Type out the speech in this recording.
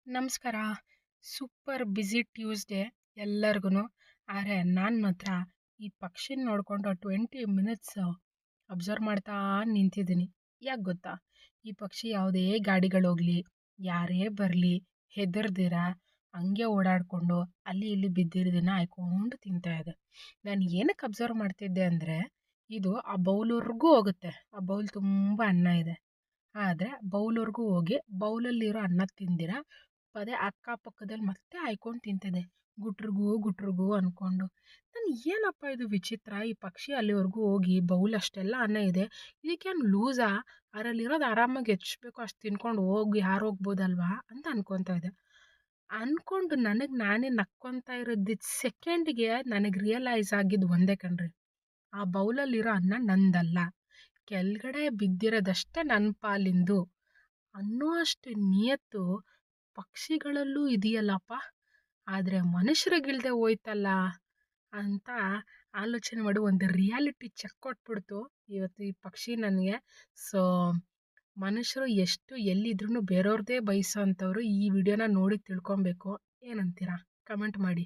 ನಮಸ್ಕಾರ. Super busy Tuesday ಎಲ್ಲರಿಗೂ. ಆದರೆ ನಾನು ಮಾತ್ರ ಈ ಪಕ್ಷಿನ ನೋಡ್ಕೊಂಡು 20 ಮಿನಿಟ್ಸ್ ಅಬ್ಸರ್ವ್ ಮಾಡ್ತಾ ನಿಂತಿದ್ದೀನಿ. ಯಾಕೆ ಗೊತ್ತಾ? ಈ ಪಕ್ಷಿ ಯಾವುದೇ ಗಾಡಿಗಳೋಗಲಿ, ಯಾರೇ ಬರಲಿ ಹೆದರ್ದಿರ ಹಂಗೆ ಓಡಾಡಿಕೊಂಡು ಅಲ್ಲಿ ಇಲ್ಲಿ ಬಿದ್ದಿರೋದನ್ನ ಆಯ್ಕೊಂಡು ತಿಂತಾ ಇದೆ. ನಾನು ಏನಕ್ಕೆ ಅಬ್ಸರ್ವ್ ಮಾಡ್ತಿದ್ದೆ ಅಂದರೆ, ಇದು ಆ ಬೌಲ್ವರೆಗೂ ಹೋಗುತ್ತೆ. ಆ ಬೌಲ್ ತುಂಬ ಅನ್ನ ಇದೆ. ಆದರೆ ಬೌಲ್ವರೆಗೂ ಹೋಗಿ ಬೌಲಲ್ಲಿರೋ ಅನ್ನ ತಿಂದಿರ ಪದೇ ಅಕ್ಕಪಕ್ಕದಲ್ಲಿ ಮತ್ತೆ ಹಾಯ್ಕೊಂಡು ತಿಂತಿದೆ. ಗುಟ್ರುಗು ಗುಟ್ರುಗು ಅಂದ್ಕೊಂಡು. ನಾನು ಏನಪ್ಪ ಇದು ವಿಚಿತ್ರ, ಈ ಪಕ್ಷಿ ಅಲ್ಲಿವರೆಗೂ ಹೋಗಿ ಬೌಲ್ ಅಷ್ಟೆಲ್ಲ ಅನ್ನ ಇದೆ, ಇದಕ್ಕೇನು ಲೂಸಾ? ಅದರಲ್ಲಿರೋದು ಆರಾಮಾಗಿ ಎಷ್ಟು ಬೇಕೋ ಅಷ್ಟು ತಿನ್ಕೊಂಡು ಹೋಗಿ ಹಾರೋಗ್ಬೋದಲ್ವಾ ಅಂತ ಅನ್ಕೊತಾ ಇದೆ. ಅಂದ್ಕೊಂಡು ನನಗೆ ನಾನೇ ನಕ್ಕೊತಾ ಇರೋದಿದ್ದು ಸೆಕೆಂಡಿಗೆ ನನಗೆ ರಿಯಲೈಸ್ ಆಗಿದ್ದು ಒಂದೇ ಕಣ್ರಿ. ಆ ಬೌಲಲ್ಲಿರೋ ಅನ್ನ ನಂದಲ್ಲ, ಕೆಳಗಡೆ ಬಿದ್ದಿರೋದಷ್ಟೇ ನನ್ನ ಪಾಲಿಂದು ಅನ್ನೋ ಅಷ್ಟು ನಿಯತ್ತು ಪಕ್ಷಿಗಳಲ್ಲೂ ಇದೆಯಲ್ಲಪ್ಪ. ಆದರೆ ಮನುಷ್ಯರಿಗಿಲ್ದೆ ಹೋಯ್ತಲ್ಲ ಅಂತ ಆಲೋಚನೆ ಮಾಡಿ ಒಂದು ರಿಯಾಲಿಟಿ ಚೆಕ್ ಕೊಟ್ಬಿಡ್ತು ಇವತ್ತು ಈ ಪಕ್ಷಿ ನನಗೆ. ಸೊ ಮನುಷ್ಯರು ಎಷ್ಟು ಎಲ್ಲಿದ್ರೂ ಬೇರೆಯವ್ರದ್ದೇ ಬಯಸೋ ಅಂಥವ್ರು ಈ ವಿಡಿಯೋನ ನೋಡಿ ತಿಳ್ಕೊಬೇಕು. ಏನಂತೀರಾ? ಕಮೆಂಟ್ ಮಾಡಿ.